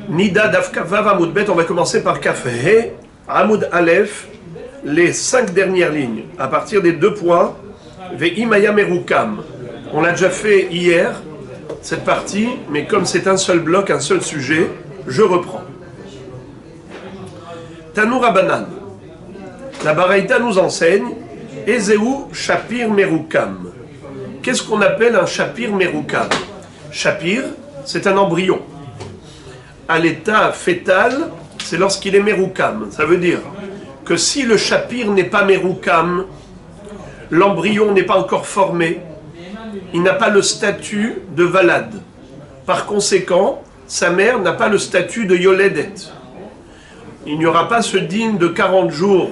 Nida Dafkavav Amoud Bet, on va commencer par Kaf He, Amoud Aleph, les 5 dernières lignes, à partir des 2 points, Ve'imaya Merukam. On l'a déjà fait hier, cette partie, mais comme c'est un seul bloc, un seul sujet, je reprends. Tanou Rabanan. La Baraïta nous enseigne Ezeu Shapir Merukam. Qu'est-ce qu'on appelle un Shapir Merukam? Shapir, c'est un embryon. À l'état fœtal, c'est lorsqu'il est Merukam. Ça veut dire que si le Shapir n'est pas Merukam, l'embryon n'est pas encore formé, il n'a pas le statut de Valad. Par conséquent, sa mère n'a pas le statut de Yoledet. Il n'y aura pas ce digne de 40 jours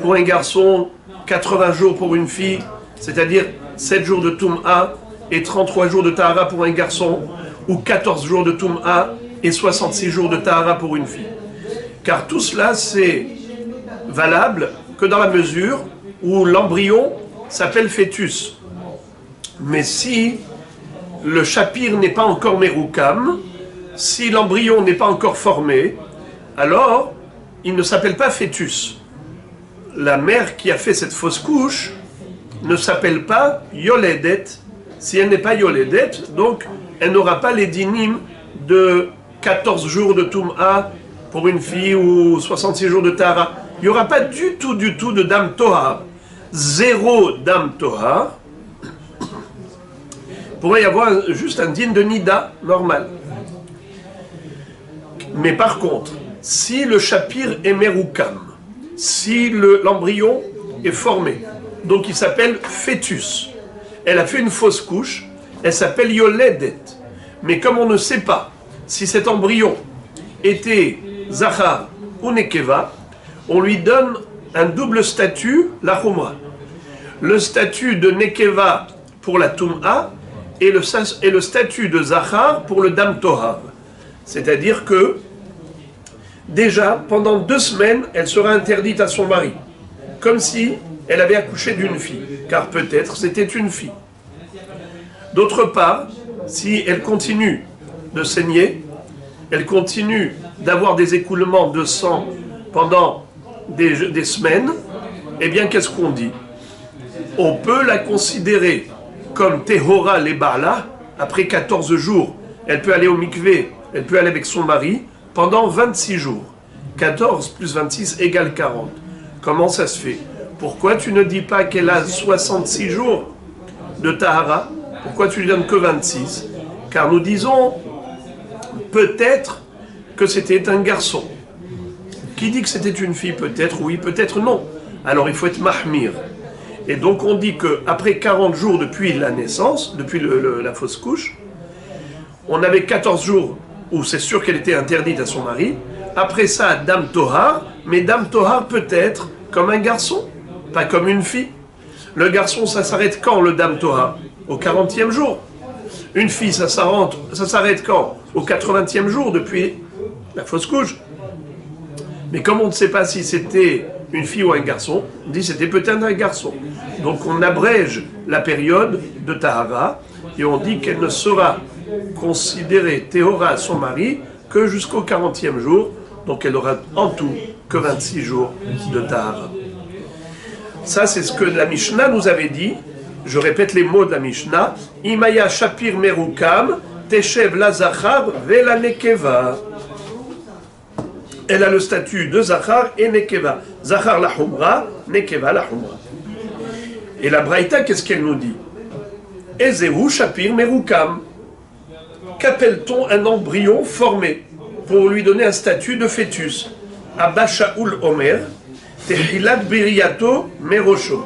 pour un garçon, 80 jours pour une fille, c'est-à-dire 7 jours de Tum'a et 33 jours de Tahara pour un garçon, ou 14 jours de Tum'a et 66 jours de Tahara pour une fille. Car tout cela, c'est valable que dans la mesure où l'embryon s'appelle fœtus. Mais si le Shapir n'est pas encore Merukam, si l'embryon n'est pas encore formé, alors il ne s'appelle pas fœtus. La mère qui a fait cette fausse couche ne s'appelle pas Yoledet. Si elle n'est pas Yoledet, donc elle n'aura pas les dinim de 14 jours de Tum'a pour une fille ou 66 jours de Tahara. Il n'y aura pas du tout de Dam Tohar. 0 Dam Tohar. Il pourrait y avoir juste un din de Nida normal. Mais par contre, si le Shapir est Merukam, si l'embryon est formé, donc il s'appelle fœtus, elle a fait une fausse couche, elle s'appelle Yoledet. Mais comme on ne sait pas si cet embryon était Zachar ou Nekeva, on lui donne un double statut, la Khumra. Le statut de Nekeva pour la Tum'a et le statut de Zachar pour le Dam Tohar. C'est-à-dire que déjà, pendant 2 semaines, elle sera interdite à son mari, comme si elle avait accouché d'une fille, car peut-être c'était une fille. D'autre part, si elle continue de saigner, elle continue d'avoir des écoulements de sang pendant des semaines, eh bien qu'est-ce qu'on dit? On peut la considérer comme Tehora les Ba'la, après 14 jours, elle peut aller au mikvé, elle peut aller avec son mari, pendant 26 jours. 14 plus 26 égale 40. Comment ça se fait? Pourquoi tu ne dis pas qu'elle a 66 jours de Tahara? Pourquoi tu lui donnes que 26? Car nous disons peut-être que c'était un garçon. Qui dit que c'était une fille? Peut-être oui, peut-être non. Alors il faut être mahmir. Et donc on dit qu'après 40 jours depuis la naissance, depuis la fausse couche, on avait 14 jours où c'est sûr qu'elle était interdite à son mari. Après ça, Dam Tohar, mais Dam Tohar peut être comme un garçon, pas comme une fille. Le garçon, ça s'arrête quand le Dam Tohar? Au 40e jour. Une fille, ça s'arrête quand? Au 80e jour depuis la fausse couche. Mais comme on ne sait pas si c'était une fille ou un garçon, on dit c'était peut-être un garçon. Donc on abrège la période de Tahara et on dit qu'elle ne sera considérée Tehora à son mari que jusqu'au 40e jour. Donc elle aura en tout que 26 jours de Tahara. Ça c'est ce que la Mishnah nous avait dit. Je répète les mots de la Mishnah. Imaya Shapir Merukam, Teshev la Zachar Vela Nekeva. Elle a le statut de Zachar et Nekeva. Zachar la Humra, Nekeva la Humra. Et la Braïta, qu'est-ce qu'elle nous dit? Ezeu Shapir Merukam. Qu'appelle-t-on un embryon formé pour lui donner un statut de fœtus? Abba Shaul Omer, Tehilat Biriyato Merosho.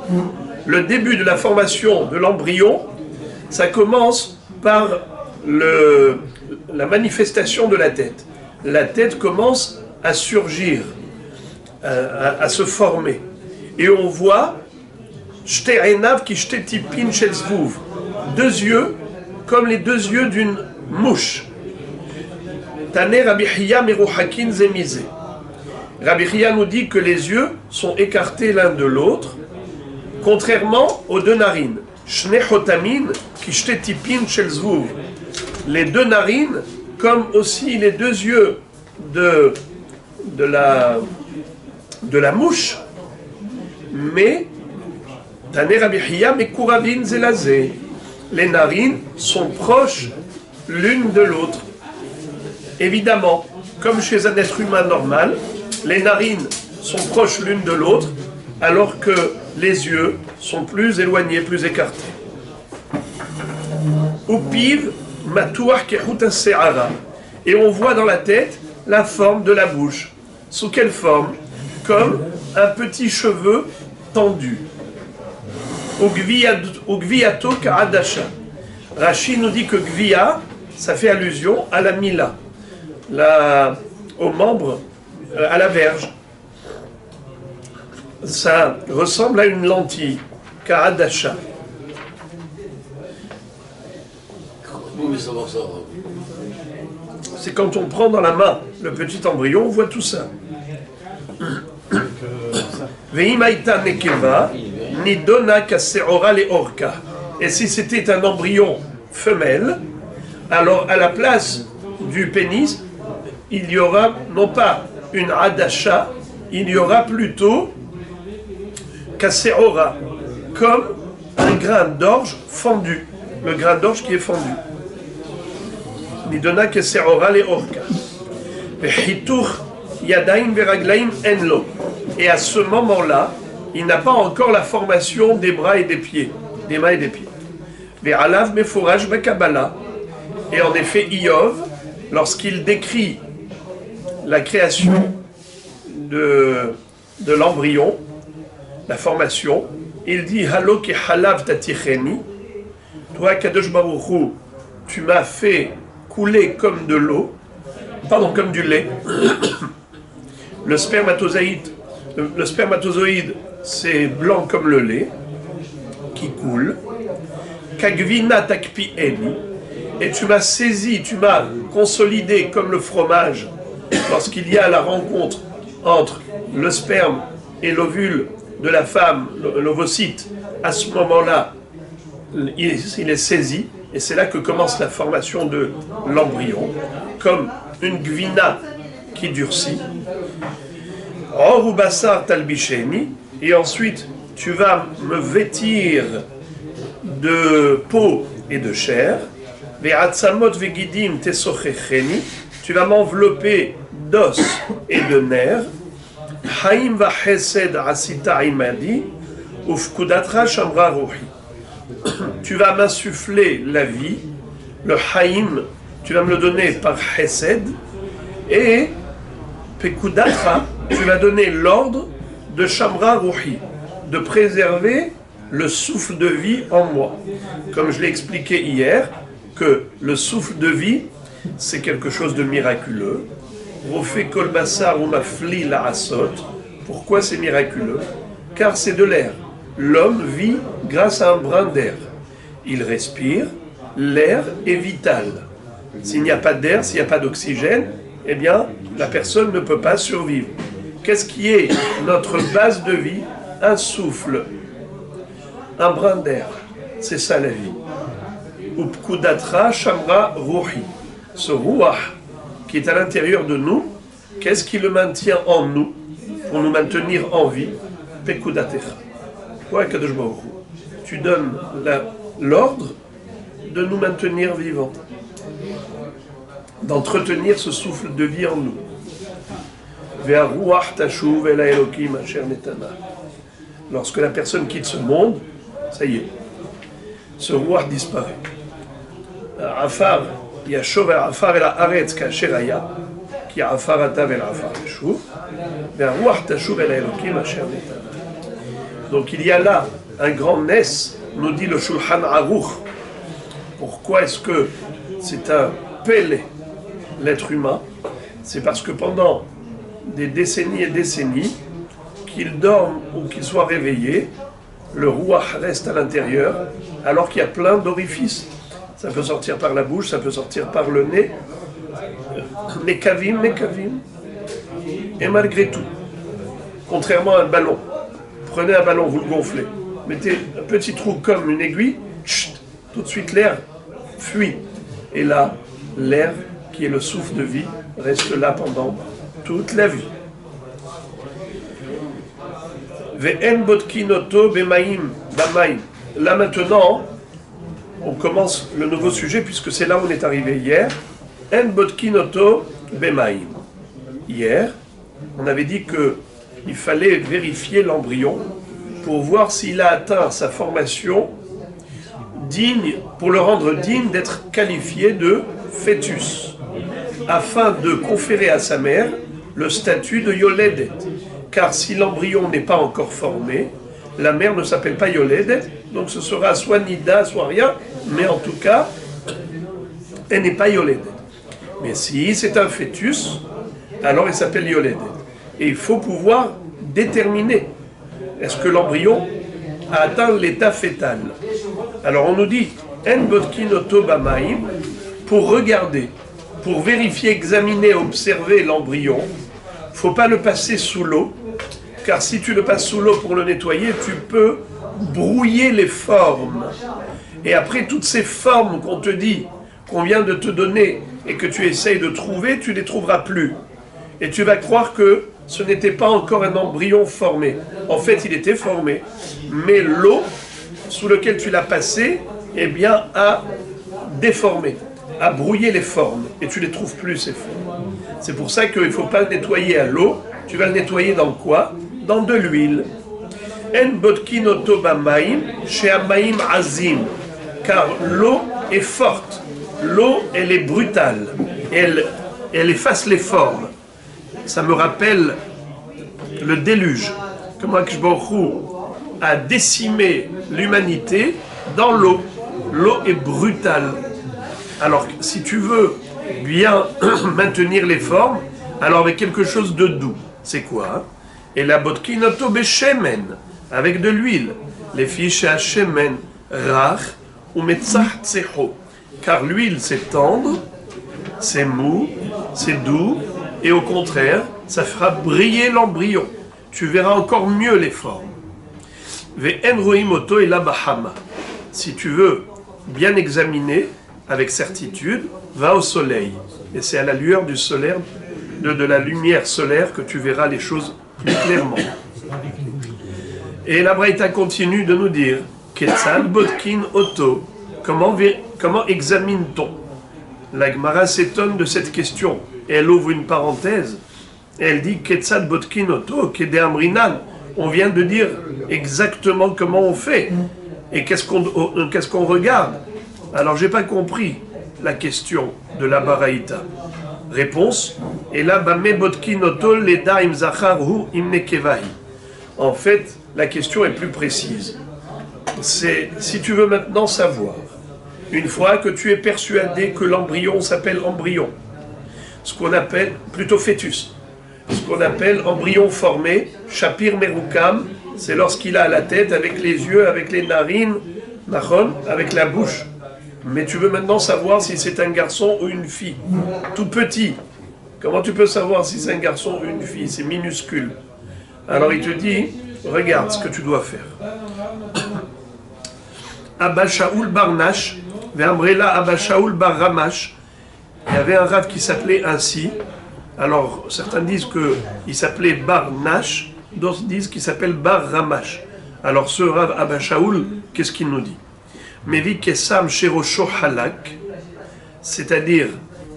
Le début de la formation de l'embryon, ça commence par la manifestation de la tête. La tête commence à surgir, à se former. Et on voit Shte'enav ki shtetipin shel zvuv, 2 yeux comme les 2 yeux d'une mouche. Taner Rabbi Hiya meruhakin zemizé. Rabbi Hiya nous dit que les yeux sont écartés l'un de l'autre, contrairement aux 2 narines. Shne chotamin ki shtetipin shel zvuv. Les 2 narines, comme aussi les 2 yeux de la mouche, mais Taner Rabbi Hiya Mekuravin Zelazé. Les narines sont proches l'une de l'autre. Évidemment, comme chez un être humain normal, les narines sont proches l'une de l'autre, alors que les yeux sont plus éloignés, plus écartés. Upiv Matouach Kehut Se'ara. Et on voit dans la tête la forme de la bouche. Sous quelle forme? Comme un petit cheveu tendu. Ugviyato Ka'adasha. Rashi nous dit que Gviya, ça fait allusion à la Mila, au membre, à la verge. Ça ressemble à une lentille, Ka'adasha. C'est quand on prend dans la main le petit embryon, on voit tout ça. Veimaita nekeva, nidona kaseora le orka. Et si c'était un embryon femelle, alors à la place du pénis, il y aura non pas une adasha, il y aura plutôt kaseora, comme un grain d'orge fendu, le grain d'orge qui est fendu. Nidona kaseora le orka. Vehitur yadaim veraglaim enlo. Et à ce moment-là, il n'a pas encore la formation des bras et des pieds, des mains et des pieds. Ve'alav meforaj bekabala. Et en effet, Iov, lorsqu'il décrit la création de l'embryon, la formation, il dit Halo ke halav taticheni. Toi, Kadosh Baruch Hu, tu m'as fait couler comme de l'eau, pardon, comme du lait. Le spermatozoïde, c'est blanc comme le lait, qui coule. Kagvina takpi eni. Et tu m'as saisi, tu m'as consolidé comme le fromage lorsqu'il y a la rencontre entre le sperme et l'ovule de la femme, l'ovocyte. À ce moment-là, il est saisi, et c'est là que commence la formation de l'embryon, comme une gvina qui durcit. Or ou bassar talbisheni, et ensuite tu vas me vêtir de peau et de chair. Ve'atzamot vegidim tesochecheni, tu vas m'envelopper d'os et de nerfs. Haim va chesed asita imadi, ufkudatra shamra ruhi. Tu vas m'insuffler la vie, le haïm, tu vas me le donner par chesed, et pekudatra, tu vas donner l'ordre de shamra ruhi, de préserver le souffle de vie en moi. Comme je l'ai expliqué hier, que le souffle de vie, c'est quelque chose de miraculeux. Rofé kolbassar ou mafli la asot. Pourquoi c'est miraculeux? Car c'est de l'air. L'homme vit grâce à un brin d'air. Il respire, l'air est vital. S'il n'y a pas d'air, s'il n'y a pas d'oxygène, eh bien, la personne ne peut pas survivre. Qu'est-ce qui est notre base de vie? Un souffle, un brin d'air. C'est ça la vie. Upkudatra shamra ruhi. Ce ruach qui est à l'intérieur de nous, qu'est-ce qui le maintient en nous pour nous maintenir en vie? Pekudatecha. Ouais, Kadosh Baruch Hu. Tu donnes l'ordre de nous maintenir vivants, d'entretenir ce souffle de vie en nous. Ve'aruach tashuv el Elokim asher netana. Lorsque la personne quitte ce monde, ça y est, ce ruach disparaît. Afar, yashov afar el haaretz kasher haya, ki afar atav el afar yashuv, ve'aruach tashuv el Elokim asher netana. Donc il y a là un grand nes, nous dit le Shulchan Aruch. Pourquoi est-ce que c'est un pélé, l'être humain? C'est parce que pendant des décennies et décennies, qu'il dorme ou qu'il soit réveillé, le ruach reste à l'intérieur, alors qu'il y a plein d'orifices. Ça peut sortir par la bouche, ça peut sortir par le nez. Mekavim. Et malgré tout, contrairement à un ballon, prenez un ballon, vous le gonflez, mettez un petit trou comme une aiguille, tout de suite l'air fuit. Et là, l'air qui est le souffle de vie reste là pendant toute la vie. Ve'en botkinoto bemaim bamaim. Là maintenant, on commence le nouveau sujet puisque c'est là où on est arrivé hier. En botkinoto bemaim. Hier, on avait dit qu'il fallait vérifier l'embryon pour voir s'il a atteint sa formation digne, pour le rendre digne d'être qualifié de fœtus, afin de conférer à sa mère le statut de yoledet. Car si l'embryon n'est pas encore formé, la mère ne s'appelle pas yoledet, donc ce sera soit nida, soit rien, mais en tout cas, elle n'est pas yoledet. Mais si c'est un fœtus, alors il s'appelle yoledet. Et il faut pouvoir déterminer, est-ce que l'embryon a atteint l'état fœtal. Alors on nous dit, en botkinoto bamaim, pour regarder, pour vérifier, examiner, observer l'embryon, il ne faut pas le passer sous l'eau, car si tu le passes sous l'eau pour le nettoyer, tu peux brouiller les formes. Et après, toutes ces formes qu'on te dit, qu'on vient de te donner, et que tu essayes de trouver, tu ne les trouveras plus. Et tu vas croire que ce n'était pas encore un embryon formé. En fait, il était formé, mais l'eau sous laquelle tu l'as passé, eh bien, a déformé, a brouillé les formes, et tu ne les trouves plus, ces formes. C'est pour ça qu'il ne faut pas le nettoyer à l'eau. Tu vas le nettoyer dans quoi? Dans de l'huile. En botkinoto bamaim, she'amaim azim. Car l'eau est forte. L'eau, elle est brutale. Elle efface les formes. Ça me rappelle le déluge. Comment Akadosh Baruch Hu a décimé l'humanité dans l'eau. L'eau est brutale. Alors, si tu veux bien maintenir les formes, alors avec quelque chose de doux. C'est quoi? Et la botkinoto beshemen, avec de l'huile. Les fiches à shemen, rach, ou metzach tsecho. Car l'huile, c'est tendre, c'est mou, c'est doux, et au contraire, ça fera briller l'embryon. Tu verras encore mieux les formes. Ve'en roimoto et la bahama. Si tu veux bien examiner, avec certitude, va au soleil. Et c'est à la lueur du soleil, de la lumière solaire, que tu verras les choses plus clairement. Et la Braïta continue de nous dire, Ketzal botkin oto. Comment examine-t-on? La Gemara s'étonne de cette question. Et elle ouvre une parenthèse. Et elle dit, Ketzal botkin oto, kede amrinan. On vient de dire exactement comment on fait. Et qu'est-ce qu'on regarde? Alors, j'ai pas compris la question de la Baraïta. Réponse, et là, bame botkinoto leda im zacharhu im nekevahi. En fait, la question est plus précise. C'est, si tu veux maintenant savoir, une fois que tu es persuadé que l'embryon s'appelle embryon, ce qu'on appelle, plutôt fœtus, ce qu'on appelle embryon formé, shapir merukam, c'est lorsqu'il a la tête avec les yeux, avec les narines, nachon, avec la bouche. Mais tu veux maintenant savoir si c'est un garçon ou une fille, tout petit. Comment tu peux savoir si c'est un garçon ou une fille? C'est minuscule. Alors il te dit, regarde ce que tu dois faire. Abba Shaoul bar Nash, Ve'amrela Abba Shaoul bar Ramash. Il y avait un rav qui s'appelait ainsi. Alors certains disent qu'il s'appelait bar Nash, d'autres disent qu'il s'appelle bar Ramash. Alors ce rav Abba Shaoul, qu'est-ce qu'il nous dit? Mevi kesam sherosho halak, c'est-à-dire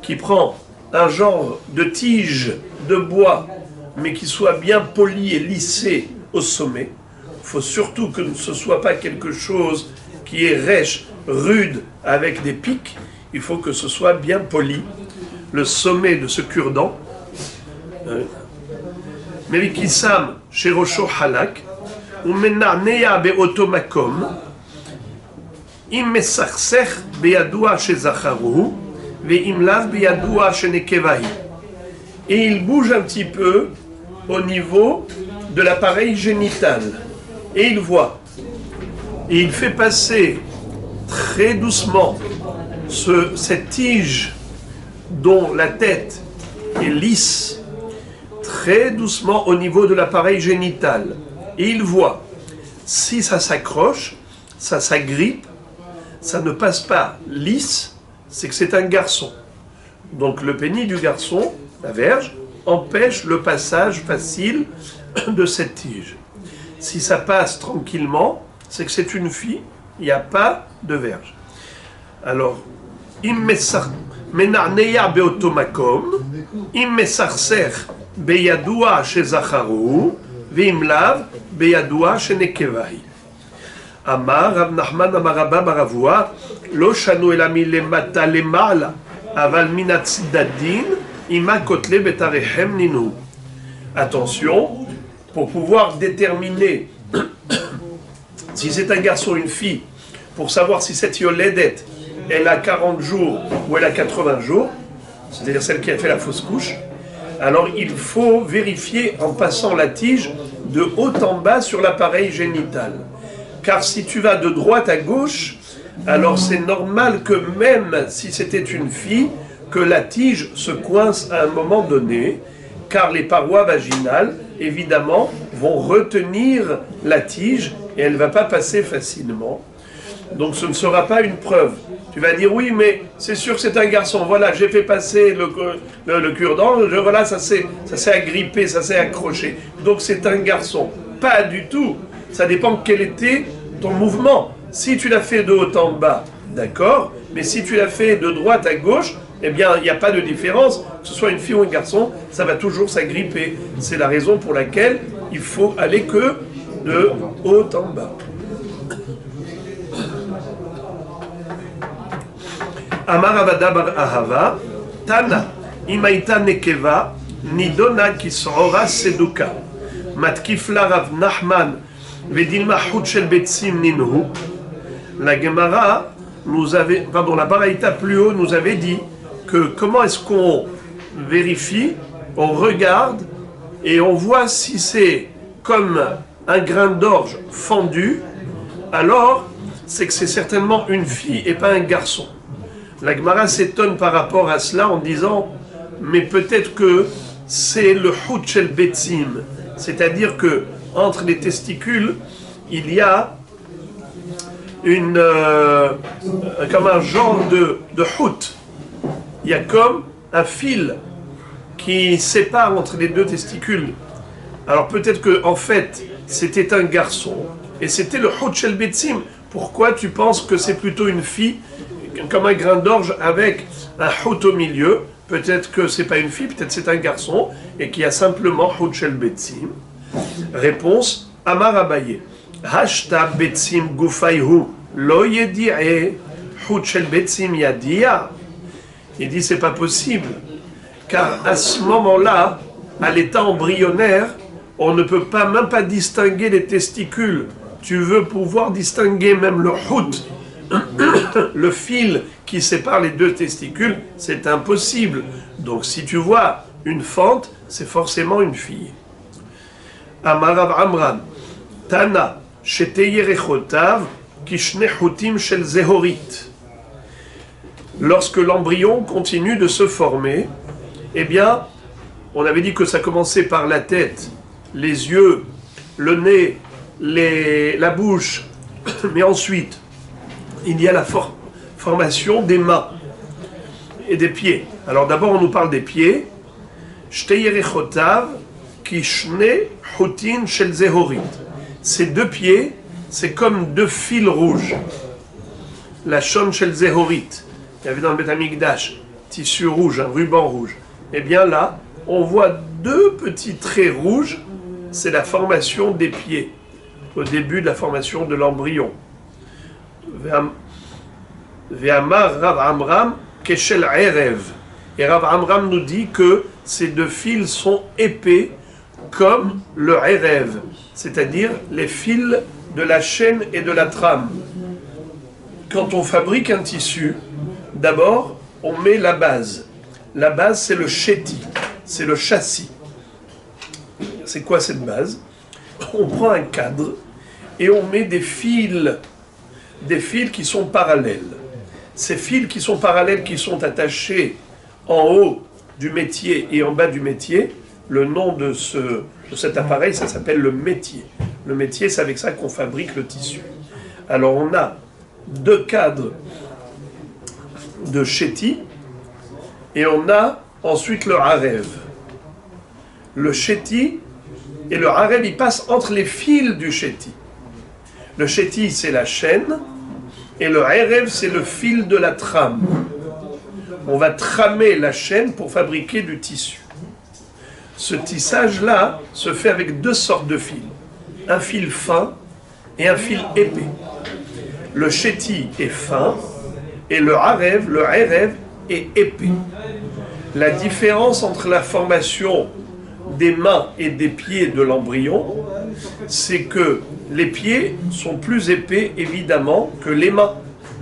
qui prend un genre de tige de bois, mais qui soit bien poli et lissé au sommet. Il faut surtout que ce ne soit pas quelque chose qui est rêche, rude, avec des pics. Il faut que ce soit bien poli. Le sommet de ce cure-dent. Mevi kesam sherosho halak, ou mena neya be'oto makom. Et il bouge un petit peu au niveau de l'appareil génital. Et il voit. Et il fait passer très doucement cette tige dont la tête est lisse, très doucement au niveau de l'appareil génital. Et il voit. Si ça s'accroche, ça s'agrippe, ça ne passe pas lisse, c'est que c'est un garçon. Donc le pénis du garçon la verge, empêche le passage facile de cette tige. Si ça passe tranquillement, c'est que c'est une fille, il n'y a pas de verge. Alors, menarneya beotomakom, immesarser beyadoua chez Zacharu, veimlav beyadoua chez Nekevai. Amar Rav Nachman Amar Rabba Baravua, lo shanu elami lemata lemala, aval minatzidadin, ima kotle betarechem ninu. Attention, pour pouvoir déterminer si c'est un garçon ou une fille, pour savoir si cette yoledet, elle a 40 jours ou elle a 80 jours, c'est-à-dire celle qui a fait la fausse couche, alors il faut vérifier en passant la tige de haut en bas sur l'appareil génital. Car si tu vas de droite à gauche, alors c'est normal que même si c'était une fille, que la tige se coince à un moment donné, car les parois vaginales, évidemment, vont retenir la tige et elle ne va pas passer facilement. Donc ce ne sera pas une preuve. Tu vas dire, oui, mais c'est sûr que c'est un garçon. Voilà, j'ai fait passer le cure-dent, voilà, ça s'est agrippé, ça s'est accroché. Donc c'est un garçon. Pas du tout. Ça dépend quel était ton mouvement. Si tu l'as fait de haut en bas, d'accord, mais si tu l'as fait de droite à gauche, eh bien, il n'y a pas de différence. Que ce soit une fille ou un garçon, ça va toujours s'agripper. C'est la raison pour laquelle il faut aller que de haut en bas. Amar Avada bar Ahava, Tana, Imaita Nekeva, Nidona Kisrora Seduka, Matkifla Rav Nachman, Vedilma Hutchel Betsim Ninhu. La Gemara la Baraïta plus haut nous avait dit que comment est-ce qu'on vérifie, on regarde et on voit si c'est comme un grain d'orge fendu, alors c'est que c'est certainement une fille et pas un garçon. La Gemara s'étonne par rapport à cela en disant mais peut-être que c'est le Hutchel Betsim, c'est-à-dire que entre les testicules il y a comme un genre de hout. Il y a comme un fil qui sépare entre les deux testicules. Alors peut-être que en fait c'était un garçon et c'était le Hutchel Betsim. Pourquoi tu penses que c'est plutôt une fille comme un grain d'orge avec un hout au milieu? Peut-être que c'est pas une fille, peut-être c'est un garçon et qui a simplement Hutchel Betsim. Réponse Amar Abaye. Hashta Betsim Gufayhu lo yedi'e Hutchel Betsim yadia. Il dit c'est pas possible, car à ce moment-là, à l'état embryonnaire, on ne peut pas même pas distinguer les testicules. Tu veux pouvoir distinguer même le hout, le fil qui sépare les deux testicules, c'est impossible. Donc si tu vois une fente, c'est forcément une fille. Amarav Amran, Tana, Shete Yerechotav, Kishne Hutim Shel Zehorit. Lorsque l'embryon continue de se former, eh bien, on avait dit que ça commençait par la tête, les yeux, le nez, la bouche, mais ensuite, il y a la formation des mains et des pieds. Alors d'abord, on nous parle des pieds. Shteyerechotav, kishne hutin shel zehorit. Ces deux pieds, c'est comme deux fils rouges. La shon shel zehorit. Il y avait dans le Beth Amikdash, tissu rouge, un ruban rouge. Eh bien là, on voit deux petits traits rouges, c'est la formation des pieds, au début de la formation de l'embryon. Ve'amar Rav Amram keshel erev. Et Rav Amram nous dit que ces deux fils sont épais comme le erev, c'est-à-dire les fils de la chaîne et de la trame. Quand on fabrique un tissu, d'abord, on met la base. La base, c'est le chéti, c'est le châssis. C'est quoi cette base? On prend un cadre et on met des fils qui sont parallèles. Ces fils qui sont parallèles, qui sont attachés en haut du métier et en bas du métier, le nom de cet appareil, ça s'appelle le métier. Le métier, c'est avec ça qu'on fabrique le tissu. Alors on a deux cadres de chéti et on a ensuite le Arev. Le Chéti et le Arev, ils passent entre les fils du Chéti. Le Chéti, c'est la chaîne, et le Arev, c'est le fil de la trame. On va tramer la chaîne pour fabriquer du tissu. Ce tissage-là se fait avec deux sortes de fils. Un fil fin et un fil épais. Le Chéti est fin, et le Arev est épais. La différence entre la formation des mains et des pieds de l'embryon, c'est que les pieds sont plus épais, évidemment, que les mains.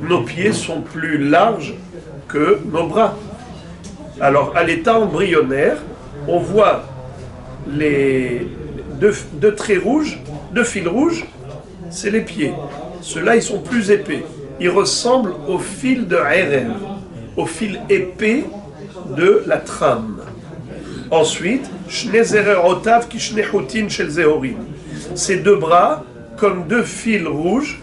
Nos pieds sont plus larges que nos bras. Alors, à l'état embryonnaire, on voit les deux traits rouges, deux fils rouges, c'est les pieds. Ceux-là, ils sont plus épais. Ils ressemblent au fil de Erev, au fil épais de la trame. Ensuite, ces deux bras, comme deux fils rouges,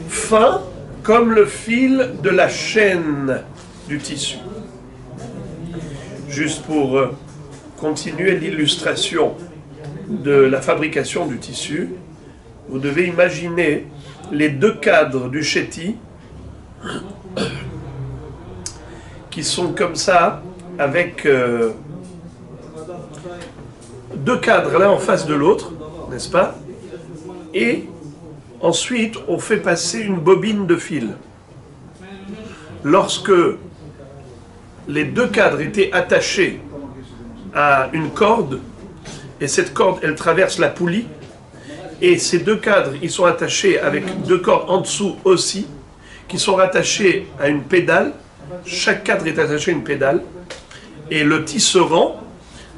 fin comme le fil de la chaîne du tissu. Juste pour continuer l'illustration de la fabrication du tissu, vous devez imaginer les deux cadres du Chéti qui sont comme ça, avec deux cadres l'un en face de l'autre, n'est-ce pas? Et ensuite, on fait passer une bobine de fil. Lorsque les deux cadres étaient attachés à une corde, et cette corde, elle traverse la poulie, et ces deux cadres, ils sont attachés avec deux cordes en dessous aussi, qui sont rattachés à une pédale. Chaque cadre est attaché à une pédale, et le tisserand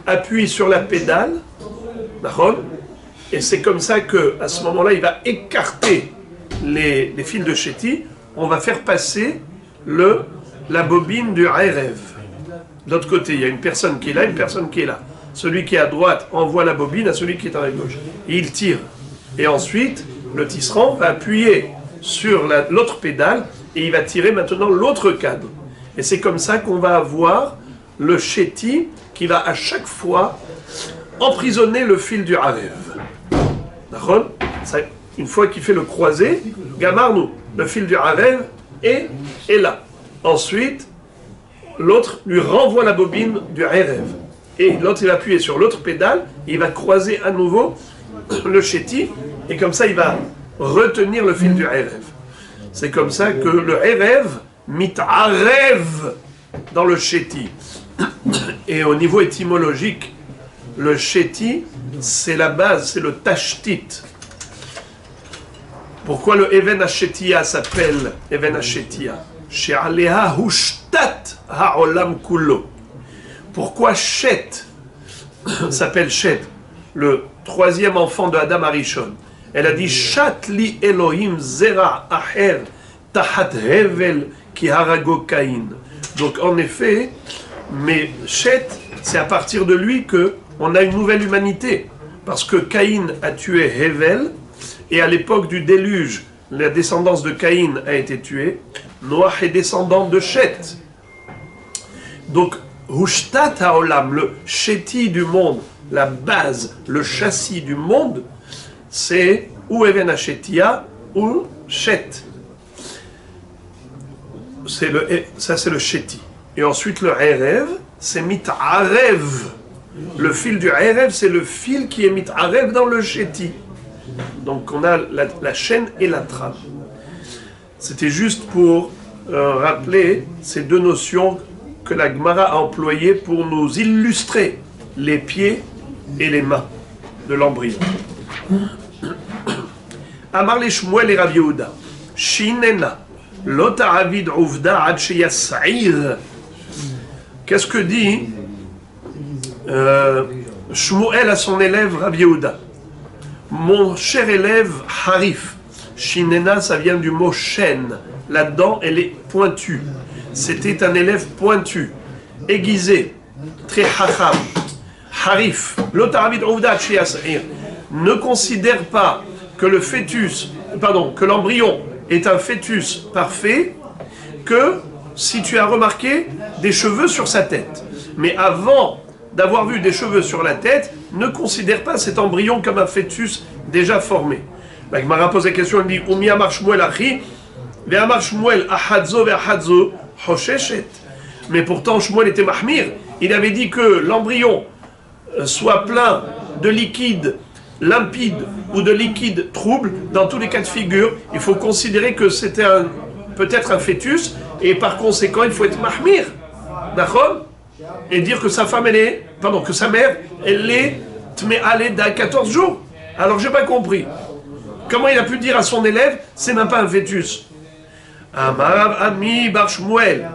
appuie sur la pédale, et c'est comme ça qu'à ce moment-là, il va écarter les fils de Chéti. On va faire passer la bobine du Erev. De l'autre côté, il y a une personne qui est là, une personne qui est là. Celui qui est à droite envoie la bobine à celui qui est à la gauche. Et il tire. Et ensuite, le tisserand va appuyer sur l'autre pédale et il va tirer maintenant l'autre cadre. Et c'est comme ça qu'on va avoir le Chéti qui va à chaque fois emprisonner le fil du Arev. D'accord ? Une fois qu'il fait le croisé, Gamarnou, le fil du Arev est là. Ensuite, l'autre lui renvoie la bobine du Erev. Et l'autre, il va appuyer sur l'autre pédale, et il va croiser à nouveau le Chéti, et comme ça, il va retenir le fil du Erev. C'est comme ça que le Erev mit'arev dans le Chéti. Et au niveau étymologique, le Chéti, c'est la base, c'est le tashtit. Pourquoi le Even HaShetia s'appelle Even HaShetia? She'aleha hushtat ha'olam kullo. Pourquoi Shet s'appelle Shet, le troisième enfant de Adam Arishon? Elle a dit Shat li Elohim zera aher tahat hevel ki harago Caïn. Donc en effet, mais Shet, c'est à partir de lui que on a une nouvelle humanité, parce que Caïn a tué Hevel, et à l'époque du déluge, la descendance de Caïn a été tuée. Noach est descendant de Shet. Donc, Hushtat haolam, le Chéti du monde, la base, le châssis du monde, c'est ou Even HaShetia ou Shet. Ça c'est le Chéti. Et ensuite le Erev, c'est Mit'arev. Le fil du Erev, c'est le fil qui est Mit'arev dans le Chéti. Donc on a la chaîne et la trame. C'était juste pour rappeler ces deux notions que la Gemara a employées pour nous illustrer les pieds et les mains de l'embryon. Amar le Shmuel et Rav Yehuda, Shinena, lota avid uvda ad sheyas'ir. Qu'est-ce que dit Shmuel à son élève Rav Yehuda? Mon cher élève Harif, Shinena, ça vient du mot chaîne. La dent, elle est pointue. C'était un élève pointu, aiguisé, très hacham. Harif, l'otaravid uvda ad sheyas'ir. Ne considère pas que que l'embryon est un fœtus parfait, que si tu as remarqué des cheveux sur sa tête. Mais avant d'avoir vu des cheveux sur la tête, ne considère pas cet embryon comme un fœtus déjà formé. La Gemara pose la question, elle dit Oumi amar Shmuel achi, ve amar Shmuel ahadzo ve ahadzo hosheshet. Mais pourtant Shmuel était mahmir, il avait dit que l'embryon soit plein de liquide limpide ou de liquide trouble. Dans tous les cas de figure, il faut considérer que c'était peut-être un fœtus, et par conséquent il faut être mahmir, d'accord, et dire que sa femme que sa mère elle est tme'aleh d'à 14 jours. Alors j'ai pas compris comment il a pu dire à son élève c'est même pas un fœtus. Rav Ami bar Shmuel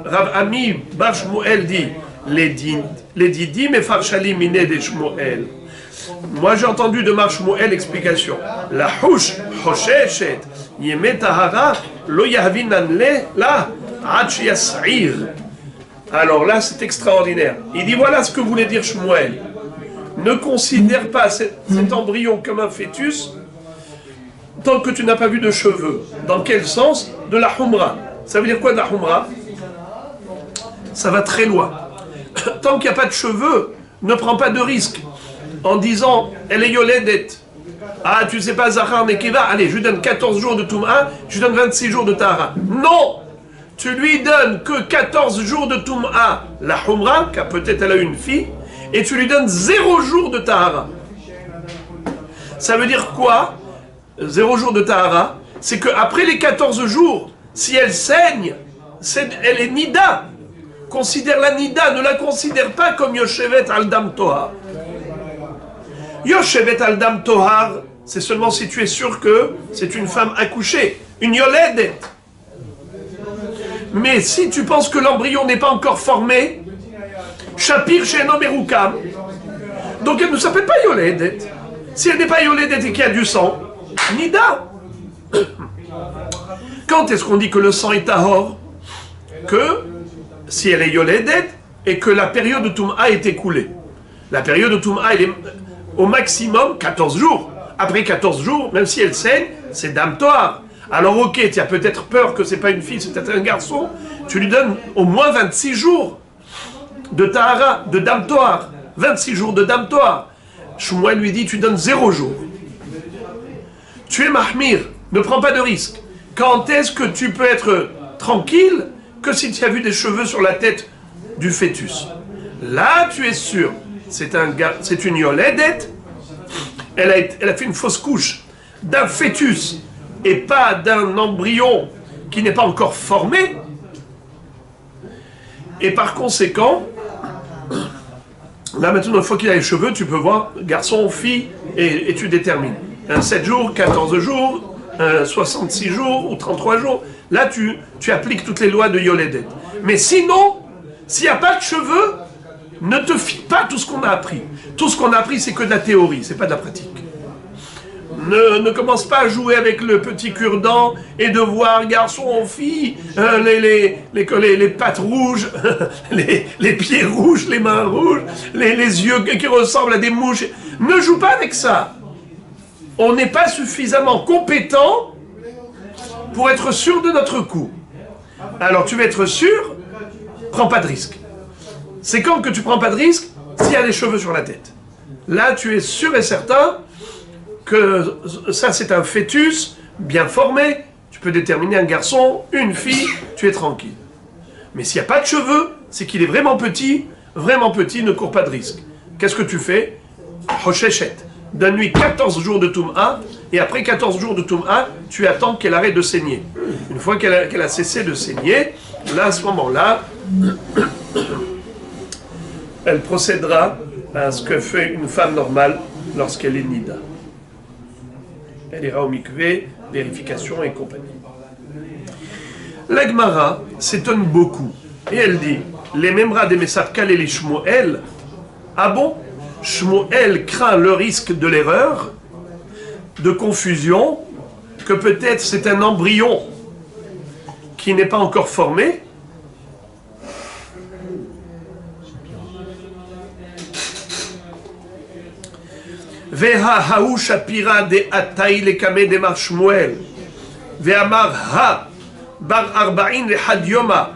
dit les didi mais farshali miné de Shmuel. Moi j'ai entendu de Mar Shmuel l'explication. La houche hosheshet yemet tahara lo yahvinan le la ad sheyas'ir. Alors là c'est extraordinaire. Il dit voilà ce que voulait dire Shmuel. Ne considère pas cet embryon comme un fœtus tant que tu n'as pas vu de cheveux. Dans quel sens? De la humra. Ça veut dire quoi de la humra? Ça va très loin. Tant qu'il n'y a pas de cheveux, ne prends pas de risque en disant elle est yoledet. Ah, tu sais pas, Zahar Nekeva, allez, je lui donne 14 jours de Toum'a, je lui donne 26 jours de Tahara. Non! Tu lui donnes que 14 jours de Toum'a, la Humra, car peut-être elle a une fille, et tu lui donnes 0 jours de Tahara. Ça veut dire quoi? 0 jours de Tahara, c'est qu'après les 14 jours, si elle saigne, elle est Nida. Considère la Nida, ne la considère pas comme Yoshevet al-Dam Tohar. Yoshevet al-Dam Tohar, c'est seulement si tu es sûr que c'est une femme accouchée, une Yoledet. Mais si tu penses que l'embryon n'est pas encore formé, Shapir Shenom Erukam, donc elle ne s'appelle pas Yoledet. Si elle n'est pas Yoledet et qu'il y a du sang, Nida. Quand est-ce qu'on dit que le sang est tahor? Que si elle est Yoledet et que la période de Toum'a est écoulée. La période de Toum'a, elle est au maximum 14 jours. Après 14 jours, même si elle saigne, c'est Dam Tohar. Alors ok, tu as peut-être peur que c'est pas une fille, c'est peut-être un garçon, tu lui donnes au moins 26 jours de Tahara, de Dam Tohar. 26 jours de Dam Tohar. Shmuel lui dit, tu donnes 0 jours. Tu es mahmir, ne prends pas de risque. Quand est-ce que tu peux être tranquille que si tu as vu des cheveux sur la tête du fœtus? Là, tu es sûr. C'est une yoledet. Elle a fait une fausse couche d'un fœtus et pas d'un embryon qui n'est pas encore formé. Et par conséquent, là maintenant, une fois qu'il a les cheveux, tu peux voir garçon, fille, et tu détermines. 7 jours, 14 jours, 66 jours ou 33 jours. Là, tu appliques toutes les lois de Yoledet. Mais sinon, s'il n'y a pas de cheveux, ne te fie pas à tout ce qu'on a appris. Tout ce qu'on a appris, c'est que de la théorie, c'est pas de la pratique. Ne commence pas à jouer avec le petit cure-dent et de voir garçon, fille, les pattes rouges, les pieds rouges, les mains rouges, les yeux qui ressemblent à des mouches. Ne joue pas avec ça. On n'est pas suffisamment compétent pour être sûr de notre coup. Alors tu veux être sûr, prends pas de risque. C'est quand que tu prends pas de risque? S'il y a des cheveux sur la tête. Là tu es sûr et certain que ça c'est un fœtus bien formé, tu peux déterminer un garçon, une fille, tu es tranquille. Mais s'il n'y a pas de cheveux, c'est qu'il est vraiment petit, ne court pas de risque. Qu'est-ce que tu fais? Hosheshet. Donne-lui 14 jours de Toum'a, et après 14 jours de Toum'a, tu attends qu'elle arrête de saigner. Une fois qu'elle a cessé de saigner, là, à ce moment-là, elle procédera à ce que fait une femme normale lorsqu'elle est Nida. Elle ira au mikvé, vérification et compagnie. La Gemara s'étonne beaucoup, et elle dit, les Memra des Messapkal et les Shmuel, ah bon? Shmuel craint le risque de l'erreur, de confusion, que peut-être c'est un embryon qui n'est pas encore formé. Veha haou shapira de ataï le kame de mar Shmuel. Ve'amar ha bar arba'in le had yoma.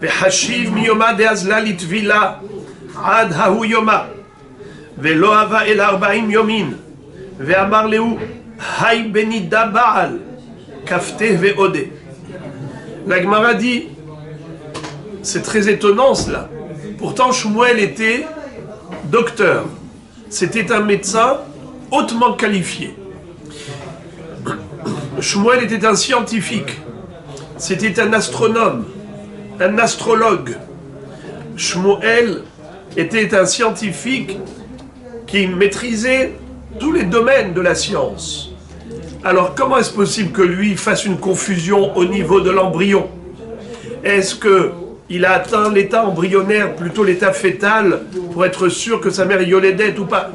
Vehashiv miyoma deazla litvila ad hahu yoma velo hava el 40 yomin ve'amar lehu hay benida baal kafteh ve'odeh. La Gemara dit, c'est très étonnant cela. Pourtant Shmuel était docteur. C'était un médecin hautement qualifié. Shmuel était un scientifique. C'était un astronome, un astrologue. Shmuel était un scientifique qui maîtrisait tous les domaines de la science. Alors comment est-ce possible que lui fasse une confusion au niveau de l'embryon? Est-ce qu'il a atteint l'état embryonnaire, plutôt l'état fœtal, pour être sûr que sa mère est Yoledet ou pas?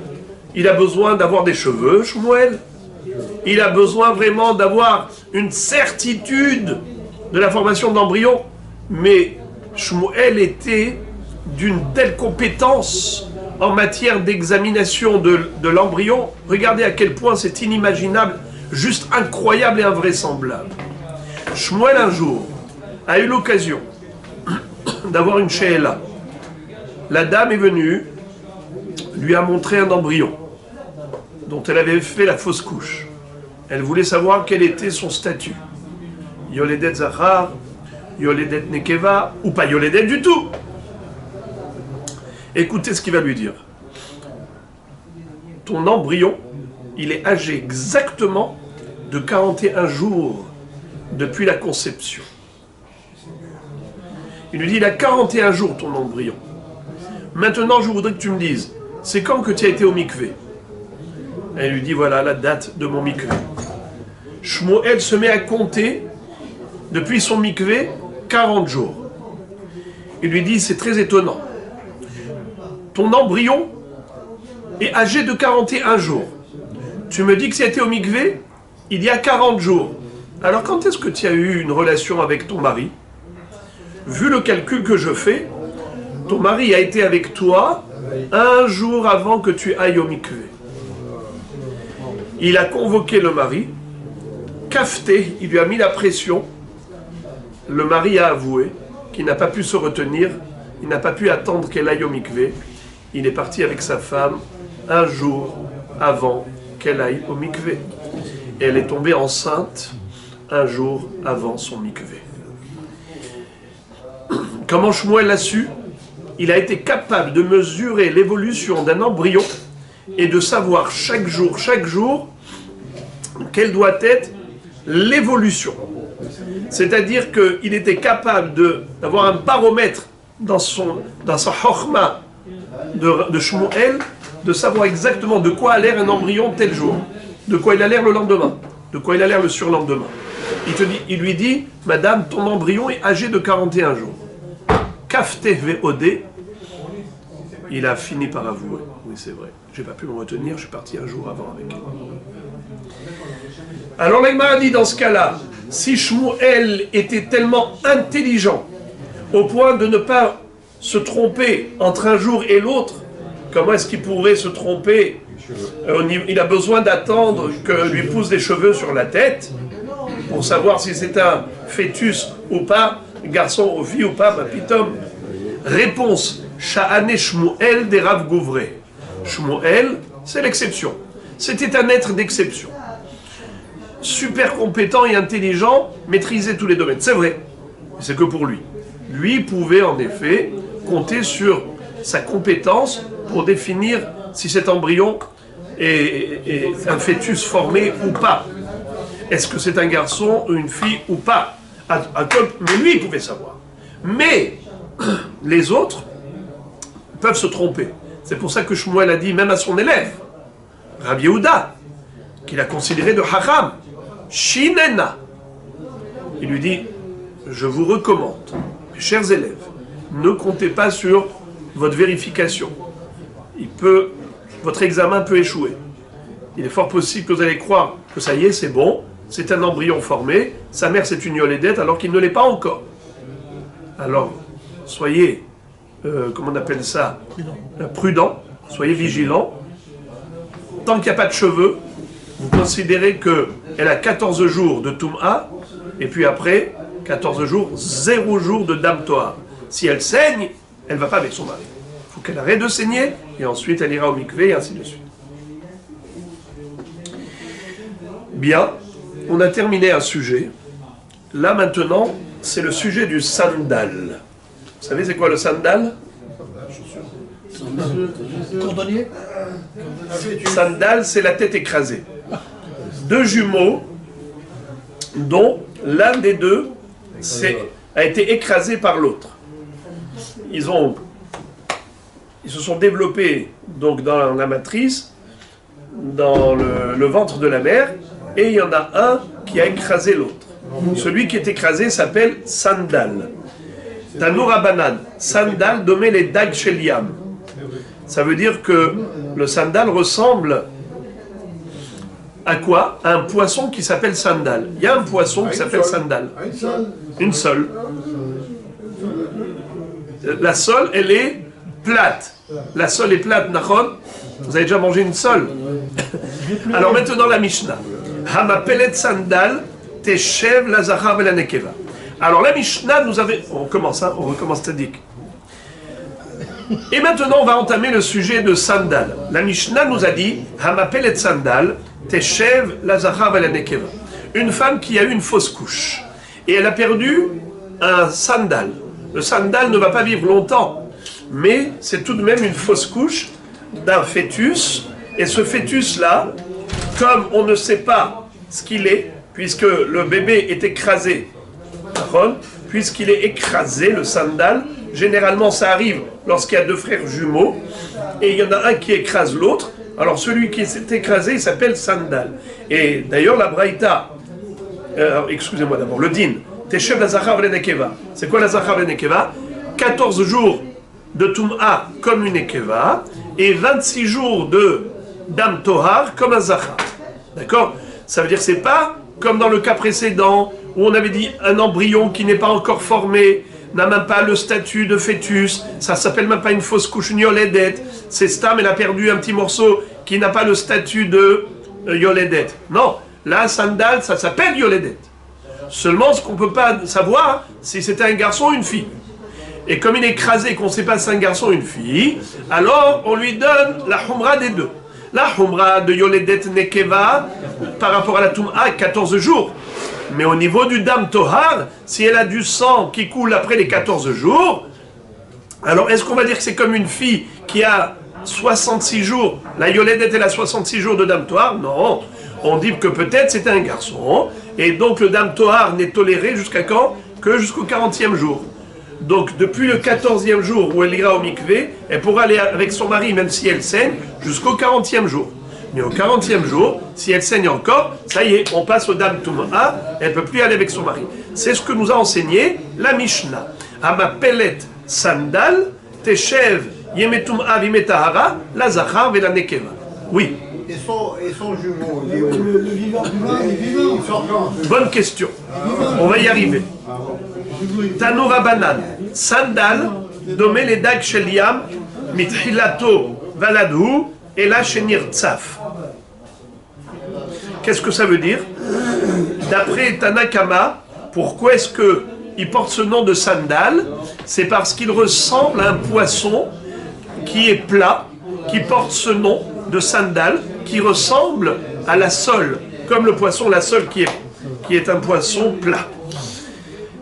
Il a besoin d'avoir des cheveux, Shmuel. Il a besoin vraiment d'avoir une certitude de la formation de l'embryon. Mais Shmuel était d'une telle compétence en matière d'examination de l'embryon. Regardez à quel point c'est inimaginable, juste incroyable et invraisemblable. Shmuel, un jour, a eu l'occasion d'avoir une she'ela. La dame est venue, lui a montré un embryon dont elle avait fait la fausse couche. Elle voulait savoir quel était son statut. Yoledet Zachar, Yoledet Nekeva, ou pas Yoledet du tout. Écoutez ce qu'il va lui dire. Ton embryon, il est âgé exactement de 41 jours depuis la conception. Il lui dit, il a 41 jours ton embryon. Maintenant, je voudrais que tu me dises, c'est quand que tu as été au mikvé? Elle lui dit, voilà la date de mon mikvé. Shmuel se met à compter, depuis son mikvé, 40 jours. Il lui dit, c'est très étonnant. Ton embryon est âgé de 41 jours. Tu me dis que tu as été au mikvé il y a 40 jours. Alors quand est-ce que tu as eu une relation avec ton mari? Vu le calcul que je fais, ton mari a été avec toi un jour avant que tu ailles au mikvé. Il a convoqué le mari, cafeté, il lui a mis la pression. Le mari a avoué qu'il n'a pas pu se retenir, il n'a pas pu attendre qu'elle aille au mikvé. Il est parti avec sa femme un jour avant qu'elle aille au mikvé. Et elle est tombée enceinte un jour avant son mikvé. Comment Shmuel l'a su? Il a été capable de mesurer l'évolution d'un embryon et de savoir chaque jour, quelle doit être l'évolution. C'est-à-dire qu'il était capable d'avoir un baromètre dans sa chokhma de Shmuel, de savoir exactement de quoi a l'air un embryon tel jour, de quoi il a l'air le lendemain, de quoi il a l'air le surlendemain. Il lui dit, madame, ton embryon est âgé de 41 jours. Kafteh ve'odeh, il a fini par avouer. Oui, c'est vrai, j'ai pas pu me retenir, je suis parti un jour avant avec elle. Alors la Gemara dit dans ce cas-là, si Shmuel était tellement intelligent au point de ne pas se tromper entre un jour et l'autre, comment est-ce qu'il pourrait se tromper? Il a besoin d'attendre que lui pousse des cheveux sur la tête pour savoir si c'est un fœtus ou pas, garçon ou fille ou pas, pitom. Réponse, Sha'ane Shmuel des Rav Gouvré. Shmuel, c'est l'exception. C'était un être d'exception. Super compétent et intelligent, maîtrisait tous les domaines. C'est vrai, mais c'est que pour lui. Lui pouvait en effet compter sur sa compétence pour définir si cet embryon est un fœtus formé ou pas. Est-ce que c'est un garçon ou une fille ou pas? Mais lui, il pouvait savoir. Mais les autres peuvent se tromper. C'est pour ça que Shmuel a dit, même à son élève, Rabbi Yehuda, qu'il a considéré de haram, Shinena. Il lui dit, je vous recommande, mes chers élèves, ne comptez pas sur votre vérification. Votre examen peut échouer. Il est fort possible que vous allez croire que ça y est, c'est bon, c'est un embryon formé, sa mère c'est une yoledette alors qu'il ne l'est pas encore. Alors, soyez, comment on appelle ça, prudent, soyez vigilant. Tant qu'il n'y a pas de cheveux, vous considérez qu'elle a 14 jours de Toum'a, et puis après, 14 jours, 0 jour de Dam Toar. Si elle saigne, elle ne va pas avec son mari. Il faut qu'elle arrête de saigner, et ensuite elle ira au mikvé, et ainsi de suite. Bien, on a terminé un sujet. Là maintenant, c'est le sujet du sandal. Vous savez c'est quoi le sandal? Cordonnier. Sandal, c'est la tête écrasée. Deux jumeaux, dont l'un des deux a été écrasé par l'autre. Ils se sont développés donc dans la matrice, dans le ventre de la mère, et il y en a un qui a écrasé l'autre. Celui qui est écrasé s'appelle Sandal. Tanoura Banan, Sandal domé les dag sheliam. Ça veut dire que le sandal ressemble à quoi? À un poisson qui s'appelle sandal. Il y a un poisson qui s'appelle sandal. Une seule. La sole, elle est plate. La sole est plate, Nachon. Vous avez déjà mangé une sole. Alors maintenant la Mishnah. Hamapelet sandal, teshev la zachar et la nekeva. Alors la Mishnah nous avait... On recommence Tadik. Et maintenant, on va entamer le sujet de sandal. La Mishnah nous a dit Hamapelet sandal, teshev la zachar la nekeva. Une femme qui a eu une fausse couche. Et elle a perdu un sandal. Le sandal ne va pas vivre longtemps. Mais c'est tout de même une fausse couche d'un fœtus. Et ce fœtus-là, comme on ne sait pas ce qu'il est, puisque le bébé est écrasé, puisqu'il est écrasé, le sandal, généralement ça arrive lorsqu'il y a deux frères jumeaux, et il y en a un qui écrase l'autre, alors celui qui s'est écrasé, il s'appelle sandal. Et d'ailleurs la Braïta, excusez-moi d'abord, le din, Teshev la Zachar v'lenekeva. C'est quoi la Zachar v'lenekeva? 14 jours de Tum'a comme une Nekeva, et 26 jours de Dam Tohar comme un Zachar. D'accord? Ça veut dire que c'est pas comme dans le cas précédent, où on avait dit un embryon qui n'est pas encore formé, n'a même pas le statut de fœtus, ça s'appelle même pas une fausse couche, une yoledet. C'est Stam, elle a perdu un petit morceau qui n'a pas le statut de yoledet. Non, là, sandal, ça s'appelle yoledet. Seulement, ce qu'on ne peut pas savoir, si c'était un garçon ou une fille. Et comme il est écrasé, qu'on ne sait pas si c'est un garçon ou une fille, alors on lui donne la humra des deux. La humra de yoledet nekeva, par rapport à la tum'a, 14 jours. Mais au niveau du dam tohar, si elle a du sang qui coule après les 14 jours, alors est-ce qu'on va dire que c'est comme une fille qui a 66 jours, la yoledet elle a 66 jours de dam tohar? Non, on dit que peut-être c'était un garçon, et donc le dam tohar n'est toléré jusqu'à quand? Que jusqu'au 40e jour. Donc depuis le 14e jour où elle ira au mikvé, elle pourra aller avec son mari, même si elle saigne, jusqu'au 40e jour. Mais au 40e jour, si elle saigne encore, ça y est, on passe au Dam Tum'a, elle ne peut plus aller avec son mari. C'est ce que nous a enseigné la Mishnah. Hamapelet sandal, teshev yemetum'a vimetahara, la zachar ve la nekeva. Oui. Et son jumeau, le vivant, bonne question. On va y arriver. Tanoura Banan, sandal, domé les dag sheliam, mithilato valadhu, et la chenir tsaf. Qu'est-ce que ça veut dire? D'après Tanakama, pourquoi est-ce qu'il porte ce nom de sandal? C'est parce qu'il ressemble à un poisson qui est plat, qui porte ce nom de sandal, qui ressemble à la sole, comme le poisson la sole qui est un poisson plat.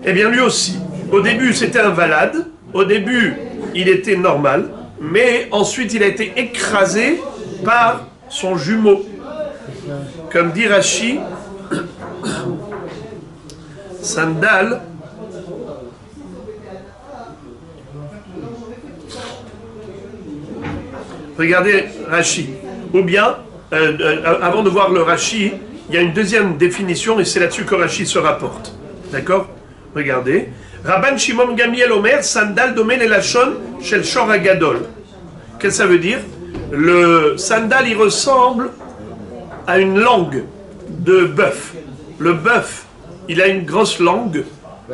Eh bien lui aussi, au début c'était un valade, au début il était normal, mais ensuite il a été écrasé par son jumeau. Comme dit Rashi, sandal, regardez Rashi, ou bien, avant de voir le Rashi, il y a une deuxième définition et c'est là-dessus que Rashi se rapporte. D'accord? Regardez. Rabban Shimon Gamliel Omer, sandal domen elachon shel shor hagadol. Qu'est-ce que ça veut dire? Le sandal, il ressemble à une langue de bœuf. Le bœuf, il a une grosse langue.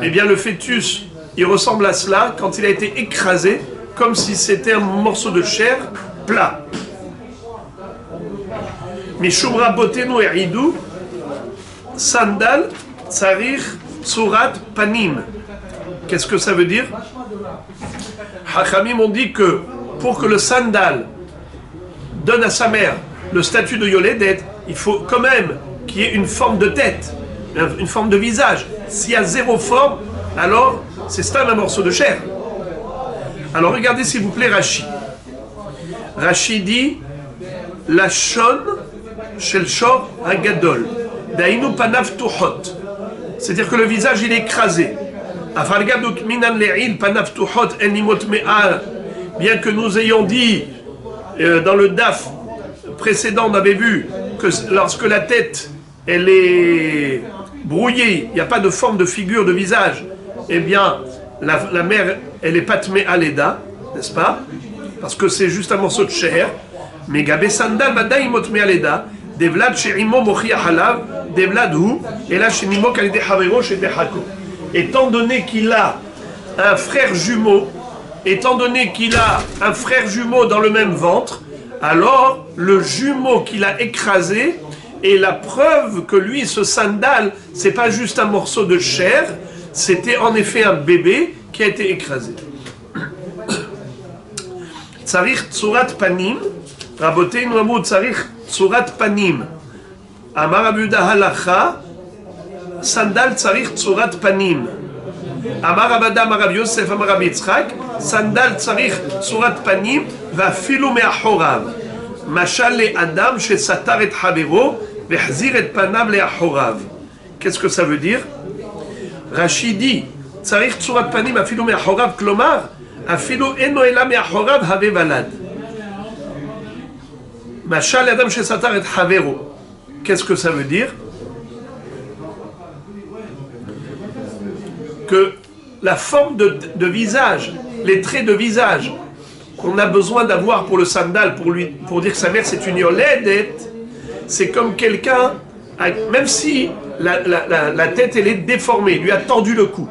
Eh bien, le fœtus, il ressemble à cela quand il a été écrasé, comme si c'était un morceau de chair plat. Mishum rabotenu eridou, sandal, tsarir, surat, panim. Qu'est-ce que ça veut dire? Hachamim ont dit que pour que le sandal donne à sa mère le statut de Yoledet, il faut quand même qu'il y ait une forme de tête, une forme de visage. S'il y a zéro forme, alors c'est stam un morceau de chair. Alors regardez s'il vous plaît Rashi. Rashi dit la shon shel shor hagadol dainu panav tuhot, c'est-à-dire que le visage il est écrasé. Afalgaduk minan le'il panav tuhot enimot me'al, bien que nous ayons dit dans le daf précédent, on avait vu que lorsque la tête elle est brouillée, il n'y a pas de forme de figure de visage, eh bien la mère elle est patmé aleda, n'est-ce pas? Parce que c'est juste un morceau de chair. Mais gabé sandal badaï motmé aleda, devlad she'imo mochia halav, devlad hu, et là she'nimo kalide havero she'dehako. Étant donné qu'il a un frère jumeau, dans le même ventre, alors le jumeau qu'il a écrasé est la preuve que lui, ce sandal, c'est pas juste un morceau de chair, c'était en effet un bébé qui a été écrasé. Tsarich tsurat panim, Raboteinu amud tsarich tsurat panim. Amar Rabbi Yehuda halacha, sandal tsarich tsurat panim. Amar Abada, Amar Rabbi Yosef, Amar Rabbi Yitzchak, sandal tsarich tsurat panim, vafilu me'achorav. Mashal le adam shesatar et havero, vehzir et panav le achorav. Qu'est-ce que ça veut dire? Rashi dit, tsarich tsurat panim, afilu me'achorav, klomar, afilu eno ela me'achorav have valad. Mashal le adam shesatar et havero. Qu'est-ce que ça veut dire? Que la forme de visage, les traits de visage qu'on a besoin d'avoir pour le sandal, pour dire que sa mère c'est une yoledet, c'est comme quelqu'un, même si la tête elle est déformée, lui a tordu le cou,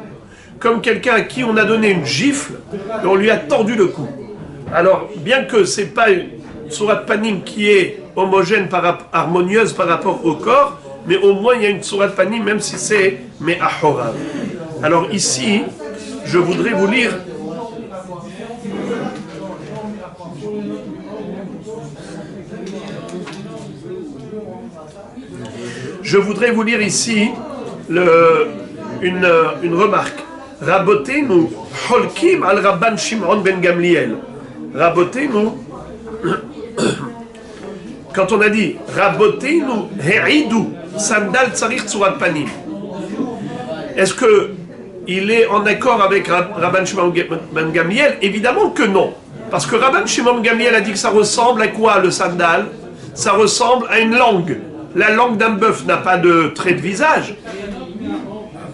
comme quelqu'un à qui on a donné une gifle et on lui a tordu le cou. Alors bien que c'est pas une surat panim qui est homogène, harmonieuse par rapport au corps, mais au moins il y a une surat panim même si c'est me'achorav. Alors ici, je voudrais vous lire ici une remarque. Rabotenu holkim al Rabban Shimon ben Gamliel. Rabotenu, quand on a dit Rabotenu he'idu sandal tsarich tsurat panim, est-ce que il est en accord avec Rabban Shimon ben Gamliel? Évidemment que non. Parce que Rabban Shimon ben Gamliel a dit que ça ressemble à quoi le sandal? Ça ressemble à une langue. La langue d'un bœuf n'a pas de trait de visage,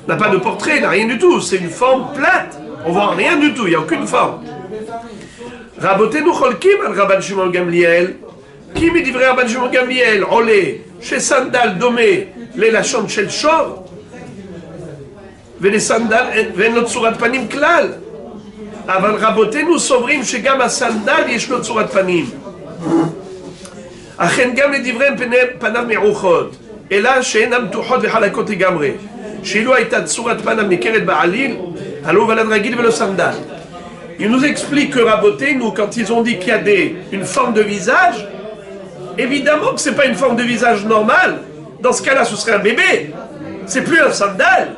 n'a pas de portrait, n'a rien du tout. C'est une forme plate. On voit rien du tout, il n'y a aucune forme. Rabotenu cholkim al Rabban Shimon ben Gamliel. Qui me dit vrai Rabban Shimon ben Gamliel? Olé, chez sandal domé, les lachon shel shor. ולסנדל ואין לו צורת פנים כלל, אבל רבותינו סוברים שגם הסנדל יש לו צורת פנים. אכן גם לדבריהם פניו מעוכות, אלא שאינם פתוחות וחלקות לגמרי, שאילו הייתה צורת פניו ניכרת בעליל, הלא ולד רגיל ולא סנדל. Ils nous expliquent que Rabotenu, quand ils ont dit qu'il y a une forme de visage, évidemment que ce n'est pas une forme de visage normale. Dans ce cas-là, ce serait un bébé. C'est plus un sandal.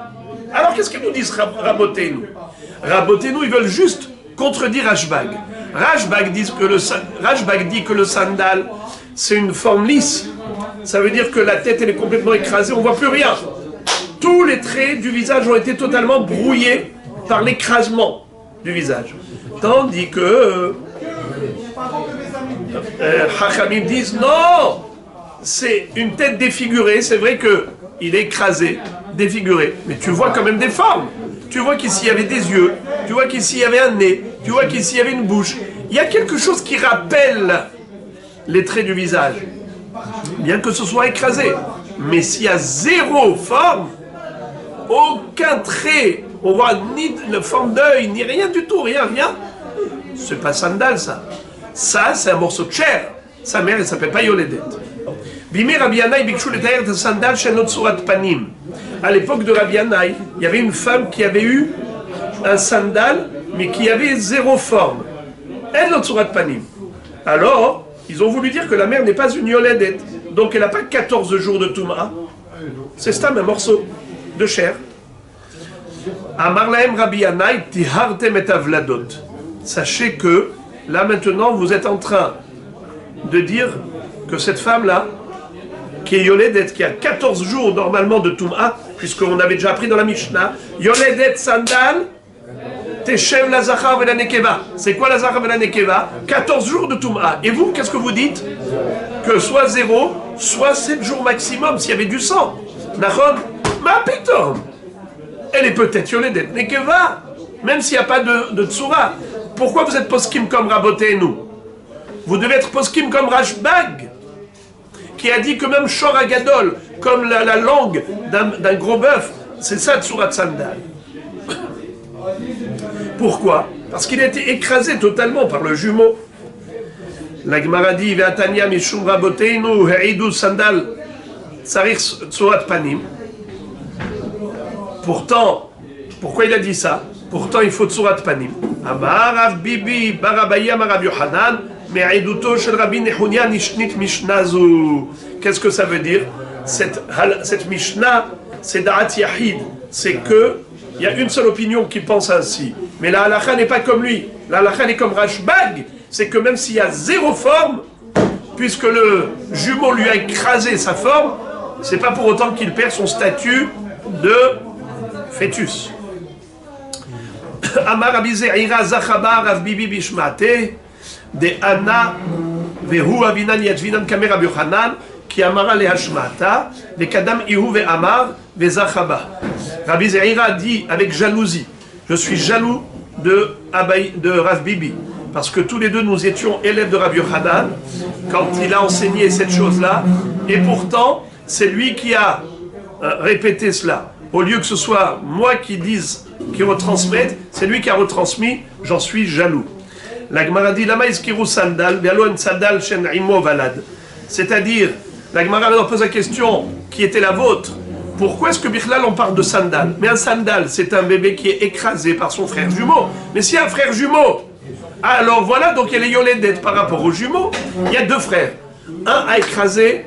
Alors qu'est-ce qu'ils nous disent Rabotenu? Rabotenu, ils veulent juste contredire Rashbag. Rashbag dit que le sandal, c'est une forme lisse. Ça veut dire que la tête, elle est complètement écrasée, on ne voit plus rien. Tous les traits du visage ont été totalement brouillés par l'écrasement du visage. Tandis que Hachamim disent non, c'est une tête défigurée, c'est vrai qu'il est écrasé, défiguré, mais tu vois quand même des formes. Tu vois qu'ici il y avait des yeux, tu vois qu'ici il y avait un nez, tu vois qu'ici il y avait une bouche. Il y a quelque chose qui rappelle les traits du visage, bien que ce soit écrasé. Mais s'il y a zéro forme, aucun trait, on voit ni la forme d'œil, ni rien du tout, rien. C'est pas sandal ça. Ça, c'est un morceau de chair. Sa mère, elle s'appelle pas Yoledet. Bimé Rabbi Yanaï bikshou l'etayer de sandal chez notre surat panim. À l'époque de Rabbi Yanaï, il y avait une femme qui avait eu un sandal mais qui avait zéro forme. Elle notre surat panim. Alors, ils ont voulu dire que la mère n'est pas une yoledet. Donc elle n'a pas 14 jours de Touma. C'est ça, un morceau de chair. Amar lahem Rabbi Yanai, tihartem et avladot. Sachez que, là maintenant, vous êtes en train de dire que cette femme-là, qui est yoledet, qui a 14 jours normalement de Touma, puisqu'on avait déjà appris dans la Mishnah, yoledet sandal, teshev la zachar ve la nekeva. C'est quoi la zachar ve la nekeva? 14 jours de Touma. Et vous, qu'est-ce que vous dites? Que soit 0, soit 7 jours maximum, s'il y avait du sang. Nachon, ma pitom. Elle est peut-être yoledet nekeva, même s'il n'y a pas de tsura. Pourquoi vous êtes poskim comme Raboté et nous? Vous devez être poskim comme Rashbag, qui a dit que même Shor Agadol, comme la langue d'un gros bœuf, c'est ça Tsurat Sandal. Pourquoi? Parce qu'il a été écrasé totalement par le jumeau. La Gemara dit Ve'atanya mishum raboteinu he'idu sandal tsarir Tsurat Panim. Pourtant, pourquoi il a dit ça? Pourtant, il faut Tsurat Panim. Amar Rav Bibi Barabaya Marav Yohanan me'iduto shel Rabbi Nehunia nishnit mishnazu. Qu'est-ce que ça veut dire? Cette Mishnah, c'est Da'at Yahid. C'est que il y a une seule opinion qui pense ainsi. Mais la halakha n'est pas comme lui. La halakha est comme Rashbag. C'est que même s'il y a zéro forme, puisque le jumeau lui a écrasé sa forme, c'est pas pour autant qu'il perd son statut de fœtus. Amar Rabbi Ze'ira Zachaba Rav Bibi Bishmate de Anna Vehu Avinan Yadvinan Kamer Rabbi Yochanan qui amara le Hashmata de Kadam Ihu ve Amar ve Zachaba. Rabbi Ze'ira dit avec jalousie, je suis jaloux de Rav Bibi, parce que tous les deux nous étions élèves de Rabbi Yochanan quand il a enseigné cette chose-là, et pourtant c'est lui qui a répété cela. Au lieu que ce soit moi qui dise, qui retransmette, c'est lui qui a retransmis, j'en suis jaloux. La Gemara dit Lama iskiru sandal, ve'alo sandal shen imo valad. C'est-à-dire, la Gemara leur pose la question qui était la vôtre. Pourquoi est-ce que Bichlal on parle de sandal? Mais un sandal, c'est un bébé qui est écrasé par son frère jumeau. Mais s'il y a un frère jumeau, alors voilà, donc il y a les yoledet par rapport au jumeau. Il y a deux frères. Un a écrasé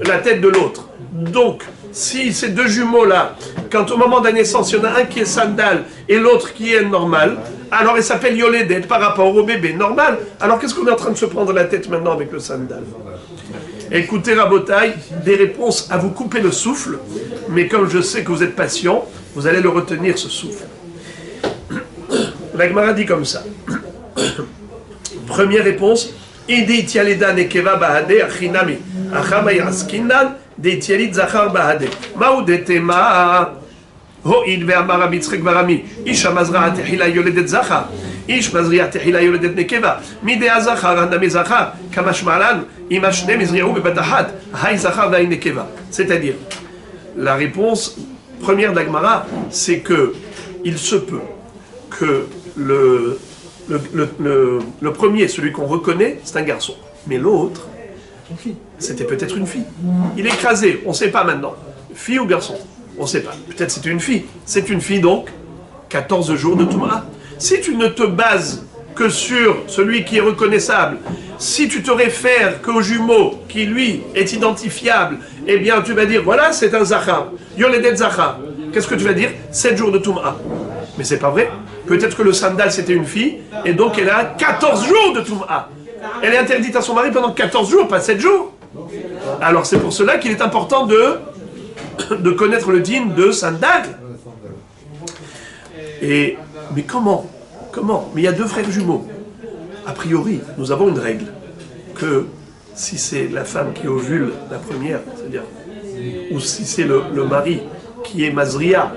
la tête de l'autre. Donc, si ces deux jumeaux-là, quand au moment de la naissance, il y en a un qui est sandal et l'autre qui est normal, alors il s'appelle yoledet par rapport au bébé normal. Alors qu'est-ce qu'on est en train de se prendre la tête maintenant avec le sandal? Écoutez Rabotaï, des réponses à vous couper le souffle, mais comme je sais que vous êtes patient, vous allez le retenir ce souffle. La Gemara dit comme ça. Première réponse, Idi tialeda nekeva bahade achinami achama yaskinan de tialit zachar bahade. Maudetema ho'id ve'amar Abitzrek barami isha mazra tehila yoledet zachar ish mazria tehila yoledet nekeva midea zachar aname zachar kamash malan imashne mizriou bebatahat hay zachar va'in nekeva. C'est-à-dire, la réponse première d'Agmara, c'est que il se peut que le premier, celui qu'on reconnaît, c'est un garçon. Mais l'autre, c'était peut-être une fille. Il est écrasé, on ne sait pas maintenant. Fille ou garçon, on ne sait pas. Peut-être c'était une fille. C'est une fille donc, 14 jours de Touma. Si tu ne te bases que sur celui qui est reconnaissable, si tu te réfères qu'au jumeau qui lui est identifiable, eh bien tu vas dire, voilà c'est un Zachar, Yoledet Zachar. Qu'est-ce que tu vas dire? 7 jours de Touma. Mais c'est pas vrai. Peut-être que le sandal c'était une fille, et donc elle a 14 jours de Touma. Elle est interdite à son mari pendant 14 jours, pas 7 jours. Alors c'est pour cela qu'il est important de connaître le dîn de sandal. Mais comment? Mais il y a deux frères jumeaux. A priori, nous avons une règle, que si c'est la femme qui ovule la première, c'est-à-dire, ou si c'est le mari qui est Mazria,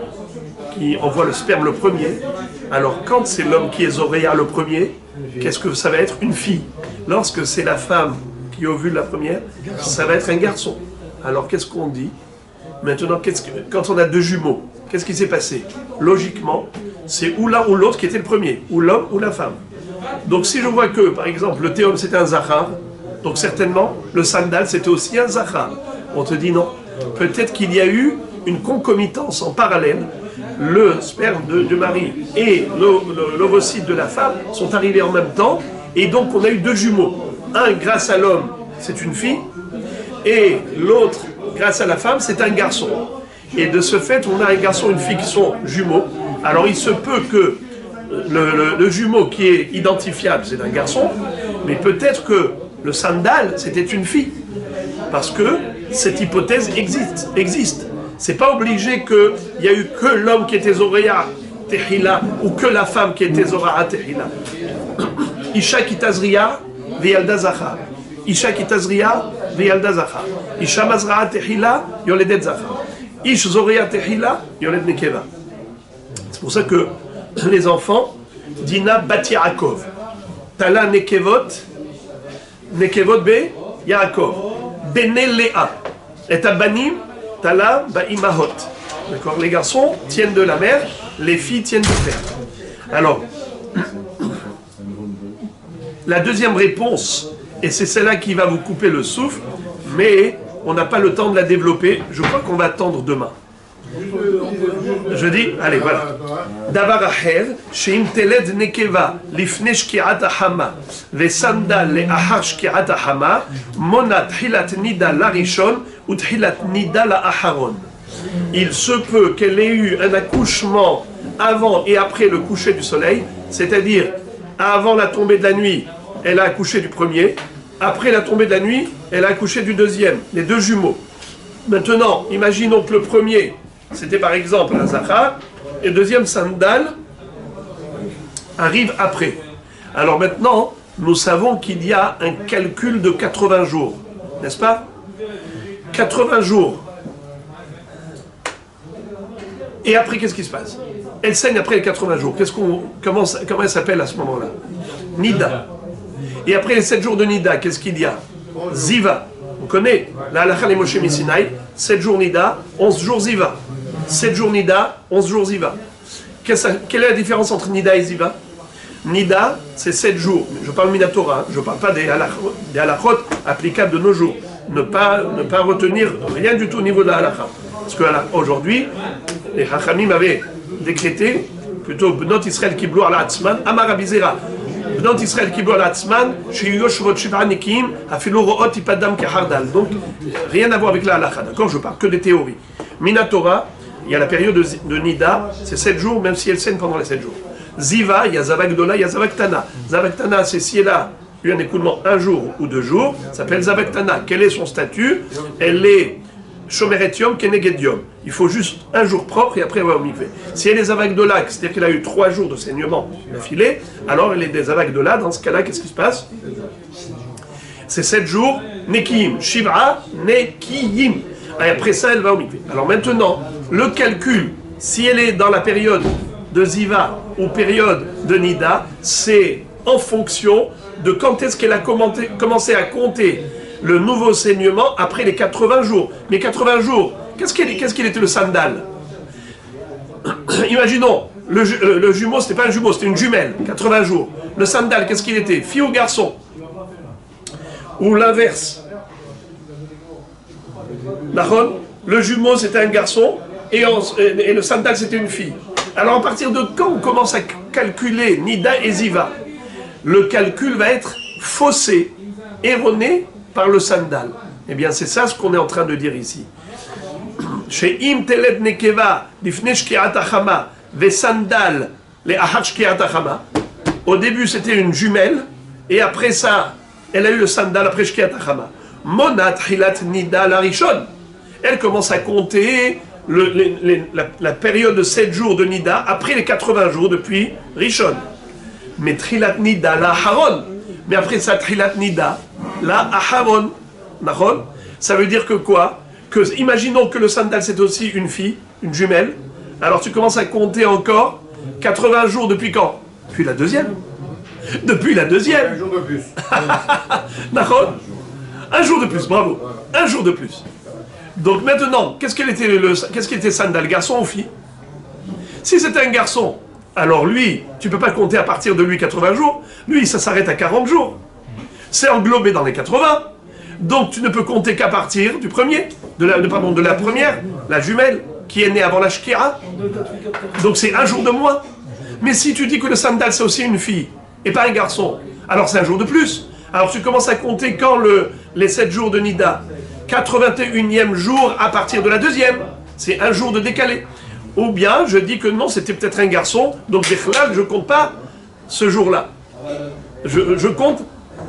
qui envoie le sperme le premier, alors quand c'est l'homme qui est Zoréa le premier, qu'est-ce que ça va être? Une fille. Lorsque c'est la femme qui ovule la première, ça va être un garçon. Alors qu'est-ce qu'on dit? Maintenant, quand on a deux jumeaux, qu'est-ce qui s'est passé? Logiquement, c'est ou l'un ou l'autre qui était le premier, ou l'homme ou la femme. Donc si je vois que, par exemple, le théum c'était un Zachar, donc certainement, le sandal c'était aussi un Zachar. On te dit non. Peut-être qu'il y a eu une concomitance en parallèle, le sperme du mari et l'ovocyte de la femme sont arrivés en même temps, et donc on a eu deux jumeaux. Un, grâce à l'homme, c'est une fille, et l'autre, grâce à la femme, c'est un garçon. Et de ce fait, on a un garçon et une fille qui sont jumeaux. Alors il se peut que le jumeau qui est identifiable, c'est un garçon, mais peut-être que le sandal, c'était une fille. Parce que cette hypothèse existe. C'est pas obligé qu'il y a eu que l'homme qui était Zoréa Tehila ou que la femme qui était Zoréa Tehila. Isha kitazriya veyalda zachar. Isha kitazriya veyalda zachar. Isha mazraa Tehila yoledet zachar. Ish Zoréa Tehila yoled nekeva. C'est pour ça que les enfants, Dina bat Yaakov. Tala nekevot be Yaakov. Bene Léa. Et Abanim, Tala Baimahot. D'accord? Les garçons tiennent de la mère, les filles tiennent du père. Alors, la deuxième réponse, et c'est celle-là qui va vous couper le souffle, mais on n'a pas le temps de la développer, je crois qu'on va attendre demain. Je dis, allez, voilà. Davar acher, sheim teled nekeva, lifne shki'at hama, vesandal le'ahar shki'at hama, mona tchilat nida l'arishon, ou tchilat nida la'aharon. Il se peut qu'elle ait eu un accouchement avant et après le coucher du soleil, c'est-à-dire avant la tombée de la nuit, elle a accouché du premier, après la tombée de la nuit, elle a accouché du deuxième, les deux jumeaux. Maintenant, imaginons que le premier, c'était par exemple un Zachar, et le deuxième Sandal arrive après. Alors maintenant, nous savons qu'il y a un calcul de 80 jours, n'est-ce pas? 80 jours. Et après, qu'est-ce qui se passe? Elle saigne après les 80 jours. Comment elle s'appelle à ce moment-là? Nida. Et après les 7 jours de Nida, qu'est-ce qu'il y a? Ziva. On connaît la halakha les Moshe Misinaï, 7 jours Nida, 11 jours Ziva. 7 jours Nida, 11 jours Ziva. Quelle est la différence entre Nida et Ziva? Nida, c'est 7 jours. Je parle Minatora, je ne parle pas des halakhot applicables de nos jours. Ne pas retenir rien du tout au niveau de la halakha. Parce qu'aujourd'hui, les Chachamim avaient décrété, plutôt Bnot Israël Kiblu ala Atzman, Amar Abizera. Bnot Israël Kiblu ala Atzman, Sheyoshvot Shivanikim, Afilu Ro'ot Ipadam Kehardal. Donc, rien à voir avec la halakha, d'accord? Je parle que des théories. Minatora, il y a la période de Nida, c'est 7 jours, même si elle saigne pendant les 7 jours. Ziva, il y a Zavak Dola, il y a Zavak Tana. Zavak Tana, c'est si elle a eu un écoulement 1 jour ou 2 jours, ça s'appelle Zavak Tana. Quel est son statut? Elle est Shomeretium Kenegedium. Il faut juste 1 jour propre et après elle va au mikvé. Si elle est Zavak Dola, c'est-à-dire qu'elle a eu 3 jours de saignement d'affilée, alors elle est des Zavak Dola. Dans ce cas-là, qu'est-ce qui se passe? C'est 7 jours, Nekiyim. Shivra, Nekiyim. Et après ça, elle va au mikvé. Alors maintenant, le calcul, si elle est dans la période de Ziva ou période de Nida, c'est en fonction de quand est-ce qu'elle a commencé à compter le nouveau saignement après les 80 jours. Mais 80 jours, qu'est-ce qu'il était le sandal? Imaginons, le jumeau, c'était pas un jumeau, c'était une jumelle, 80 jours. Le sandal, qu'est-ce qu'il était? Fille ou garçon? Ou l'inverse? Le jumeau, c'était un garçon, et le sandal, c'était une fille. Alors, à partir de quand on commence à calculer Nida et Ziva? Le calcul va être faussé, erroné par le sandal. Eh bien, c'est ça ce qu'on est en train de dire ici. Chez Im Teled Nekeva, Difne Shkiat Achama, Vesandal, les Ahar Shkiat Achama. Au début, c'était une jumelle, et après ça, elle a eu le sandal après Shkiat Achama. Monat Hilat Nida Larishon. Elle commence à compter la période de 7 jours de Nida après les 80 jours depuis Rishon. Mais Trilat Nida la Haron. Mais après ça, Trilat Nida la Aharon. Ça veut dire que quoi? Imaginons que le sandal c'est aussi une fille, une jumelle. Alors tu commences à compter encore 80 jours depuis quand? Depuis la deuxième. Depuis la deuxième. Un jour de plus. Un jour de plus, bravo. Un jour de plus. Donc maintenant, qu'est-ce qu'il était sandal, garçon ou fille? Si c'était un garçon, alors lui, tu ne peux pas compter à partir de lui 80 jours. Lui, ça s'arrête à 40 jours. C'est englobé dans les 80. Donc tu ne peux compter qu'à partir du premier, de la première, la jumelle, qui est né avant la Shkira, donc c'est un jour de moins. Mais si tu dis que le sandal c'est aussi une fille et pas un garçon, alors c'est un jour de plus. Alors tu commences à compter quand les 7 jours de Nida, 81e jour à partir de la deuxième, c'est un jour de décalé. Ou bien je dis que non, c'était peut-être un garçon, donc je ne compte pas ce jour-là. Je compte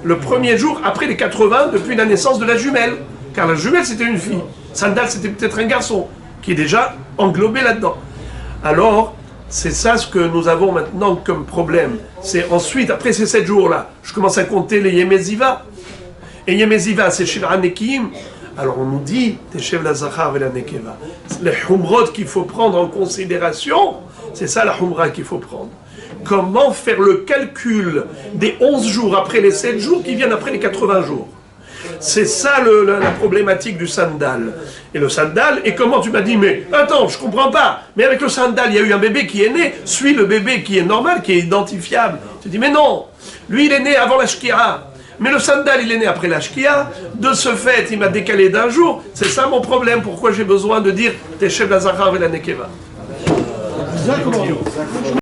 le premier jour après les 80 depuis la naissance de la jumelle, car la jumelle c'était une fille, Sandal c'était peut-être un garçon, qui est déjà englobé là-dedans. Alors, c'est ça ce que nous avons maintenant comme problème. C'est ensuite, après ces 7 jours-là, je commence à compter les Yemeziva. Et Yemeziva, c'est Shivra Nekim. Alors on nous dit, Teshev la Zachar et la Nekeva. Les Humrot qu'il faut prendre en considération, c'est ça la Humra qu'il faut prendre. Comment faire le calcul des 11 jours après les 7 jours qui viennent après les 80 jours. C'est ça la problématique du sandal. Et le sandal, et comment tu m'as dit, mais attends, je comprends pas, mais avec le sandal, il y a eu un bébé qui est né, suit le bébé qui est normal, qui est identifiable. Tu dis, mais non, lui il est né avant la Shkira, mais le sandal il est né après la Shkira, de ce fait il m'a décalé d'un jour, c'est ça mon problème, pourquoi j'ai besoin de dire Teshev la Zachar et la Nekeva.